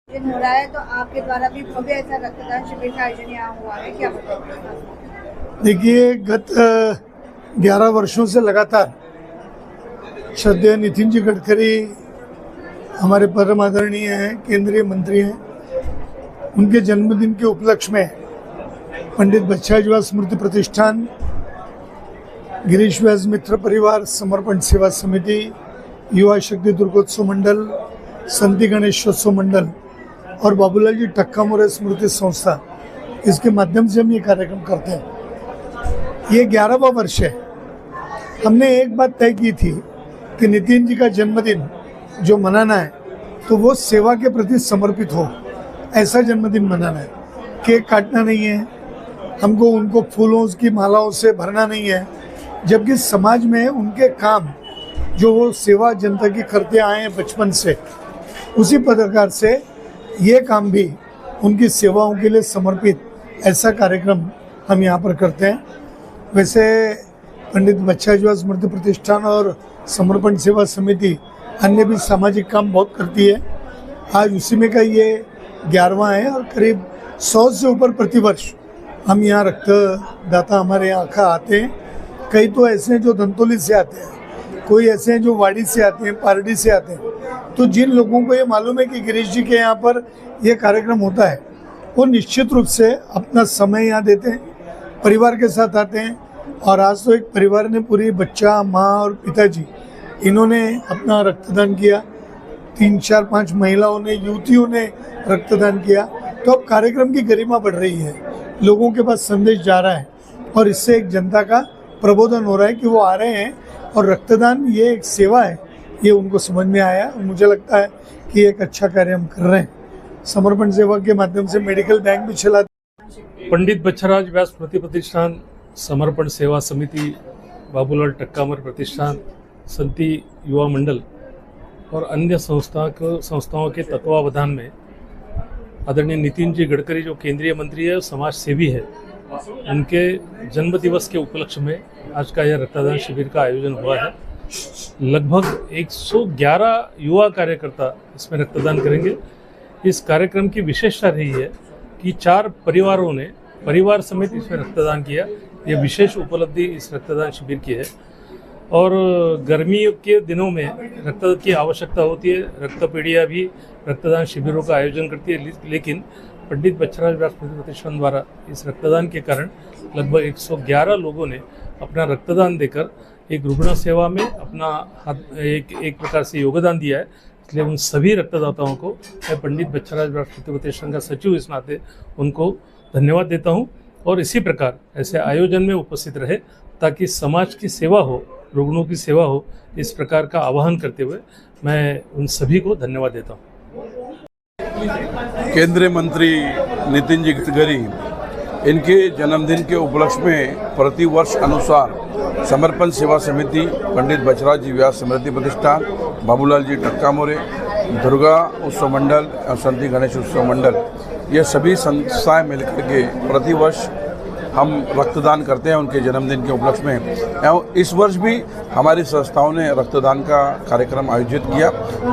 दिन हो रहा है तो आपके द्वारा भी भव्य ऐसा रक्तदान शिविर का आयोजन यहाँ हुआ है, क्या बताएंगे? देखिए, गत 11 वर्षों से लगातार श्रद्धेय नितिन जी गडकरी हमारे परम आदरणीय हैं, केंद्रीय मंत्री हैं। उनके जन्मदिन के उपलक्ष्य में पंडित बच्छाराज व्यास स्मृति प्रतिष्ठान, गिरीश व्यास मित्र परिवार, समर्पण सेवा समिति, युवा शक्ति दुर्गोत्सव मंडल, संती गणेशोत्सव मंडल और बाबूलाल जी टक्का मोरे स्मृति संस्था, इसके माध्यम से हम ये कार्यक्रम करते हैं। ये 11वां वर्ष है। हमने एक बात तय की थी कि नितिन जी का जन्मदिन जो मनाना है तो वो सेवा के प्रति समर्पित हो, ऐसा जन्मदिन मनाना है। केक काटना नहीं है हमको, उनको फूलों की मालाओं से भरना नहीं है, जबकि समाज में उनके काम जो वो सेवा जनता की करते आए हैं बचपन से, उसी प्रकार से ये काम भी उनकी सेवाओं के लिए समर्पित ऐसा कार्यक्रम हम यहाँ पर करते हैं। वैसे पंडित बच्छाराज व्यास स्मृति प्रतिष्ठान और समर्पण सेवा समिति अन्य भी सामाजिक काम बहुत करती है। आज उसी में का ये 11वां है और करीब 100 से ऊपर प्रतिवर्ष हम यहाँ रक्तदाता हमारे यहाँ आते हैं। कई तो ऐसे हैं जो धंतोली से आते हैं, कोई ऐसे हैं जो वाड़ी से आते हैं, पारडी से आते हैं। तो जिन लोगों को ये मालूम है कि गिरीश जी के यहाँ पर ये कार्यक्रम होता है, वो निश्चित रूप से अपना समय यहाँ देते हैं, परिवार के साथ आते हैं। और आज तो एक परिवार ने पूरी बच्चा, माँ और पिताजी, इन्होंने अपना रक्तदान किया। 3, 4, 5 महिलाओं ने, युवतियों ने रक्तदान किया। तो अब कार्यक्रम की गरिमा बढ़ रही है, लोगों के पास संदेश जा रहा है और इससे एक जनता का प्रबोधन हो रहा है कि वो आ रहे हैं और रक्तदान ये एक सेवा है, ये उनको समझ में आया। मुझे लगता है कि एक अच्छा कार्य हम कर रहे हैं। समर्पण सेवा के माध्यम से मेडिकल बैंक भी चलाते हैं। पंडित बच्छाराज व्यास स्मृति प्रतिष्ठान, समर्पण सेवा समिति, बाबूलाल टक्का मोरे प्रतिष्ठान, संती युवा मंडल और अन्य संस्थाओं के तत्वावधान में आदरणीय नितिन जी गडकरी जो केंद्रीय मंत्री है और समाज सेवी है, उनके जन्म दिवस के उपलक्ष्य में आज का यह रक्तदान शिविर का आयोजन हुआ है। लगभग 111 युवा कार्यकर्ता इसमें रक्तदान करेंगे। इस कार्यक्रम की विशेषता रही है कि 4 परिवारों ने परिवार समेत इसमें रक्तदान किया। यह विशेष उपलब्धि इस रक्तदान शिविर की है। और गर्मी के दिनों में रक्त की आवश्यकता होती है, रक्तपेढ़ियाँ भी रक्तदान शिविरों का आयोजन करती है, लेकिन पंडित बच्छाराज व्यास स्मृति प्रतिष्ठान द्वारा इस रक्तदान के कारण लगभग 111 लोगों ने अपना रक्तदान देकर एक रुग्ण सेवा में अपना हाथ एक प्रकार से योगदान दिया है। इसलिए उन सभी रक्तदाताओं को मैं पंडित बच्छाराज व्यास स्मृति प्रतिष्ठान का सचिव इस नाते उनको धन्यवाद देता हूँ। और इसी प्रकार ऐसे आयोजन में उपस्थित रहे ताकि समाज की सेवा हो, रुग्णों की सेवा हो, इस प्रकार का आह्वान करते हुए मैं उन सभी को धन्यवाद देता हूँ। केंद्रीय मंत्री नितिन जी गडकरी, इनके जन्मदिन के उपलक्ष्य में प्रतिवर्ष अनुसार समर्पण सेवा समिति, पंडित बच्छाराज जी व्यास स्मृति प्रतिष्ठान, बाबूलाल जी टक्का मोरे, दुर्गा उत्सव मंडल और संती गणेश उत्सव मंडल, ये सभी संस्थाएं मिलकर के प्रतिवर्ष हम रक्तदान करते हैं उनके जन्मदिन के उपलक्ष्य में। एवं इस वर्ष भी हमारी संस्थाओं ने रक्तदान का कार्यक्रम आयोजित किया,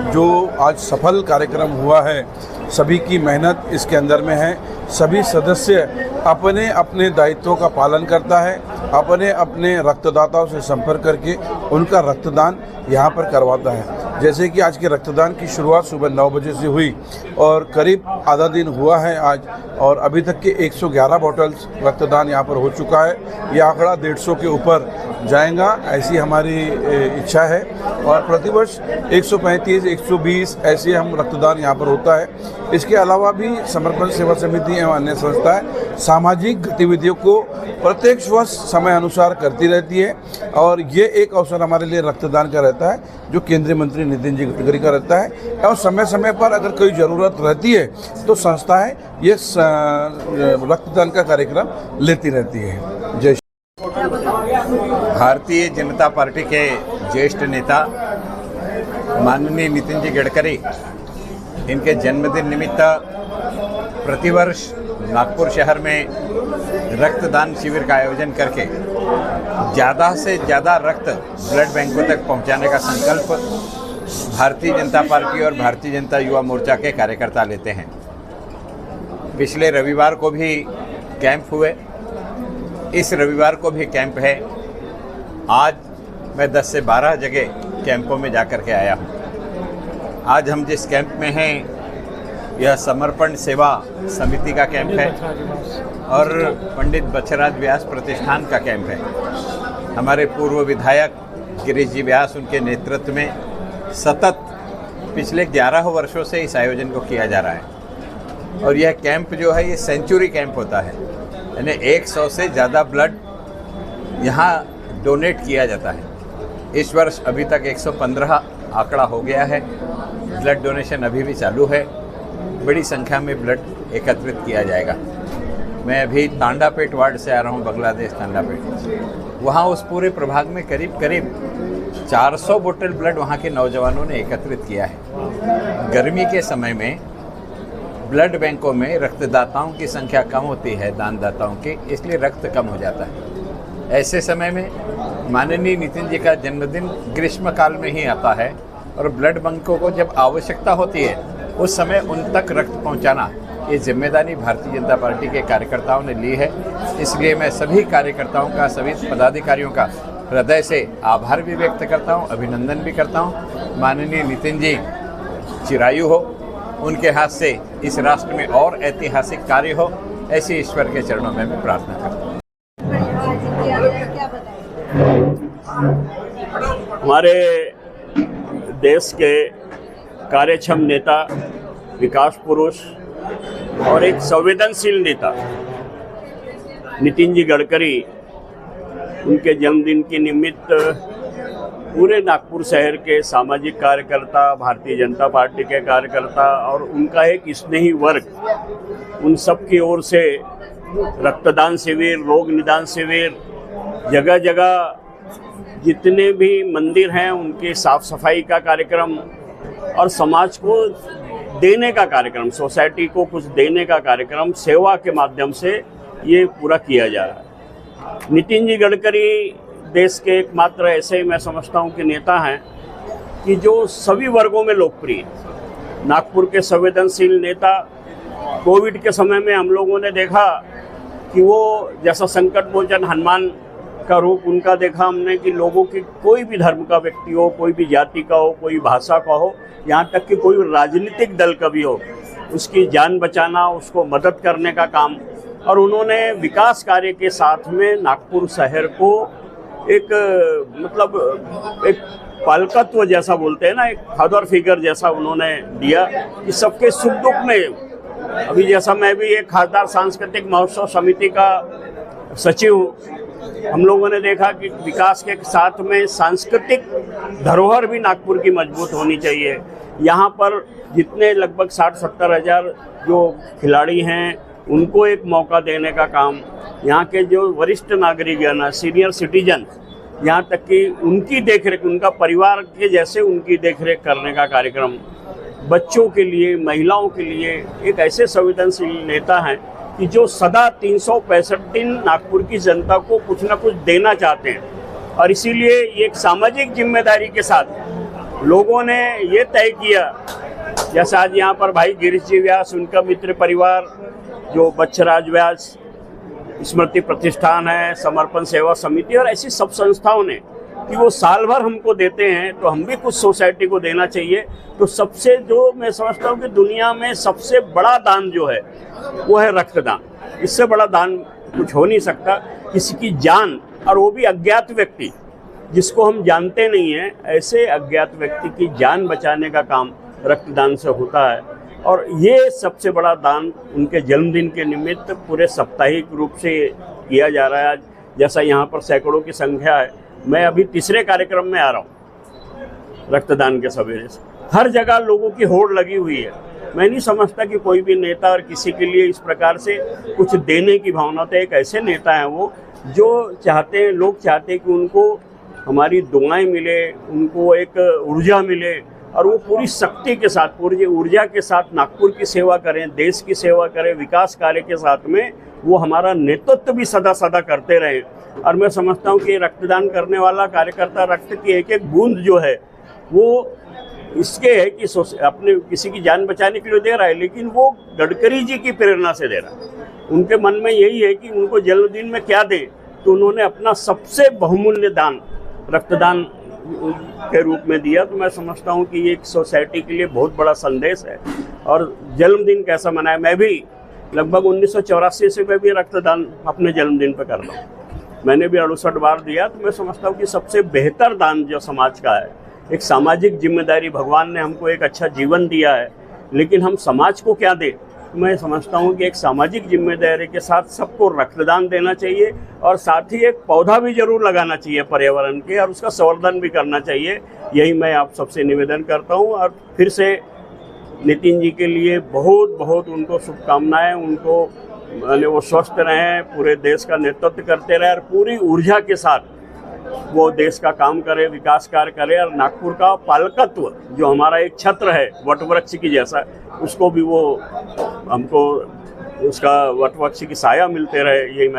जो आज सफल कार्यक्रम हुआ है। सभी की मेहनत इसके अंदर में है। सभी सदस्य अपने अपने दायित्वों का पालन करता है, अपने अपने रक्तदाताओं से संपर्क करके उनका रक्तदान यहाँ पर करवाता है। जैसे कि आज के रक्तदान की शुरुआत सुबह 9 बजे से हुई और करीब आधा दिन हुआ है आज, और अभी तक के 111 बॉटल्स रक्तदान यहाँ पर हो चुका है। यह आंकड़ा 150 के ऊपर जाएगा, ऐसी हमारी इच्छा है। और प्रतिवर्ष 135, 120 ऐसे हम रक्तदान यहाँ पर होता है। इसके अलावा भी समर्पण सेवा समिति एवं अन्य संस्थाएं सामाजिक गतिविधियों को प्रत्येक वर्ष समय अनुसार करती रहती है। और ये एक अवसर हमारे लिए रक्तदान का रहता है, जो केंद्रीय मंत्री नितिन जी गडकरी का रहता है। और समय समय पर अगर कोई ज़रूरत रहती है तो संस्थाएं ये रक्तदान का कार्यक्रम लेती रहती है। जय भारतीय जनता पार्टी के ज्येष्ठ नेता माननीय नितिन जी गडकरी, इनके जन्मदिन निमित्त प्रतिवर्ष नागपुर शहर में रक्तदान शिविर का आयोजन करके ज़्यादा से ज़्यादा रक्त ब्लड बैंकों तक पहुंचाने का संकल्प भारतीय जनता पार्टी और भारतीय जनता युवा मोर्चा के कार्यकर्ता लेते हैं। पिछले रविवार को भी कैंप हुए, इस रविवार को भी कैंप है। आज मैं 10 से 12 जगह कैंपों में जा कर के आया हूँ। आज हम जिस कैंप में हैं यह समर्पण सेवा समिति का कैंप है और पंडित बछराज व्यास प्रतिष्ठान का कैंप है। हमारे पूर्व विधायक गिरीश जी व्यास, उनके नेतृत्व में सतत पिछले 11 वर्षों से इस आयोजन को किया जा रहा है। और यह कैंप जो है ये सेंचुरी कैंप होता है, यानी 100 से ज़्यादा ब्लड यहाँ डोनेट किया जाता है। इस वर्ष अभी तक 115 आंकड़ा हो गया है। ब्लड डोनेशन अभी भी चालू है। बड़ी संख्या में ब्लड एकत्रित किया जाएगा। मैं अभी तांडापेट वार्ड से आ रहा हूँ, बांग्लादेश तांडापेट। वहाँ उस पूरे प्रभाग में करीब 400 बोतल ब्लड वहाँ के नौजवानों ने एकत्रित किया है। गर्मी के समय में ब्लड बैंकों में रक्तदाताओं की संख्या कम होती है, दानदाताओं की, इसलिए रक्त कम हो जाता है। ऐसे समय में माननीय नितिन जी का जन्मदिन ग्रीष्म काल में ही आता है और ब्लड बैंकों को जब आवश्यकता होती है उस समय उन तक रक्त पहुंचाना, ये जिम्मेदारी भारतीय जनता पार्टी के कार्यकर्ताओं ने ली है। इसलिए मैं सभी कार्यकर्ताओं का, सभी पदाधिकारियों का हृदय से आभार भी व्यक्त करता हूं, अभिनंदन भी करता हूं। माननीय नितिन जी चिरायु हो, उनके हाथ से इस राष्ट्र में और ऐतिहासिक कार्य हो, ऐसी ईश्वर के चरणों में मैं प्रार्थना करता हूँ। क्या बताएं? हमारे देश के कार्यक्षम नेता, विकास पुरुष और एक संवेदनशील नेता नितिन जी गडकरी, उनके जन्मदिन के निमित्त पूरे नागपुर शहर के सामाजिक कार्यकर्ता, भारतीय जनता पार्टी के कार्यकर्ता और उनका एक स्नेही वर्ग, उन सब की ओर से रक्तदान शिविर, रोग निदान शिविर, जगह जगह जितने भी मंदिर हैं उनकी साफ सफाई का कार्यक्रम और समाज को देने का कार्यक्रम, सोसाइटी को कुछ देने का कार्यक्रम सेवा के माध्यम से ये पूरा किया जा रहा है। नितिन जी गडकरी देश के एकमात्र ऐसे मैं समझता हूँ कि नेता हैं कि जो सभी वर्गों में लोकप्रिय। नागपुर के संवेदनशील नेता, कोविड के समय में हम लोगों ने देखा कि वो जैसा संकट मोचन हनुमान का रूप उनका देखा हमने कि लोगों की, कोई भी धर्म का व्यक्ति हो, कोई भी जाति का हो, कोई भाषा का हो, यहाँ तक कि कोई राजनीतिक दल का भी हो, उसकी जान बचाना, उसको मदद करने का काम। और उन्होंने विकास कार्य के साथ में नागपुर शहर को एक मतलब एक पालकत्व जैसा बोलते हैं ना, एक फादर फिगर जैसा उन्होंने दिया कि सबके सुख दुख में। अभी जैसा मैं भी एक खासदार सांस्कृतिक महोत्सव समिति का सचिव हूँ, हम लोगों ने देखा कि विकास के साथ में सांस्कृतिक धरोहर भी नागपुर की मजबूत होनी चाहिए। यहाँ पर जितने लगभग 60-70 हज़ार जो खिलाड़ी हैं उनको एक मौका देने का काम, यहाँ के जो वरिष्ठ नागरिक हैं ना, सीनियर सिटीजन, यहाँ तक कि उनकी देखरेख, उनका परिवार के जैसे उनकी देखरेख करने का कार्यक्रम, बच्चों के लिए, महिलाओं के लिए एक ऐसे संवेदनशील नेता हैं कि जो सदा 365 दिन नागपुर की जनता को कुछ ना कुछ देना चाहते हैं। और इसीलिए ये एक सामाजिक जिम्मेदारी के साथ लोगों ने ये तय किया, जैसा आज यहाँ पर भाई गिरीश जी व्यास, उनका मित्र परिवार जो बछराज व्यास स्मृति प्रतिष्ठान है, समर्पण सेवा समिति और ऐसी सब संस्थाओं ने कि वो साल भर हमको देते हैं तो हम भी कुछ सोसाइटी को देना चाहिए। तो सबसे जो मैं समझता हूँ कि दुनिया में सबसे बड़ा दान जो है वो है रक्तदान। इससे बड़ा दान कुछ हो नहीं सकता। किसी की जान, और वो भी अज्ञात व्यक्ति जिसको हम जानते नहीं हैं, ऐसे अज्ञात व्यक्ति की जान बचाने का काम रक्तदान से होता है। और ये सबसे बड़ा दान उनके जन्मदिन के निमित्त पूरे साप्ताहिक रूप से किया जा रहा है। जैसा यहाँ पर सैकड़ों की संख्या है, मैं अभी तीसरे कार्यक्रम में आ रहा हूँ रक्तदान के सवेरे से। हर जगह लोगों की होड़ लगी हुई है। मैं नहीं समझता कि कोई भी नेता और किसी के लिए इस प्रकार से कुछ देने की भावना, तो एक ऐसे नेता हैं वो जो चाहते हैं, लोग चाहते हैं कि उनको हमारी दुआएं मिले, उनको एक ऊर्जा मिले और वो पूरी शक्ति के साथ, पूरी ऊर्जा के साथ नागपुर की सेवा करें, देश की सेवा करें, विकास कार्य के साथ में वो हमारा नेतृत्व भी सदा सदा करते रहे। और मैं समझता हूँ कि रक्तदान करने वाला कार्यकर्ता, रक्त की एक एक बूंद जो है वो इसके है कि अपने किसी की जान बचाने के लिए दे रहा है, लेकिन वो गडकरी जी की प्रेरणा से दे रहा है। उनके मन में यही है कि उनको जन्मदिन में क्या दें, तो उन्होंने अपना सबसे बहुमूल्य दान रक्तदान के रूप में दिया। तो मैं समझता हूँ कि ये एक सोसाइटी के लिए बहुत बड़ा संदेश है। और जन्मदिन कैसा मनाए, मैं भी लगभग 1984 से मैं भी रक्तदान अपने जन्मदिन पर कर रहा हूँ। मैंने भी 68 बार दिया। तो मैं समझता हूँ कि सबसे बेहतर दान जो समाज का है, एक सामाजिक जिम्मेदारी, भगवान ने हमको एक अच्छा जीवन दिया है, लेकिन हम समाज को क्या दें। मैं समझता हूँ कि एक सामाजिक जिम्मेदारी के साथ सबको रक्तदान देना चाहिए और साथ ही एक पौधा भी जरूर लगाना चाहिए पर्यावरण के, और उसका संवर्धन भी करना चाहिए। यही मैं आप सबसे निवेदन करता हूँ। और फिर से नितिन जी के लिए बहुत बहुत उनको शुभकामनाएं। उनको वो स्वस्थ रहें, पूरे देश का नेतृत्व करते रहे और पूरी ऊर्जा के साथ वो देश का काम करे, विकास कार्य करे। और नागपुर का पालकत्व जो हमारा एक छत्र है वटवृक्ष की जैसा, उसको भी वो हमको उसका वटवृक्ष की साया मिलते रहे, यही मैं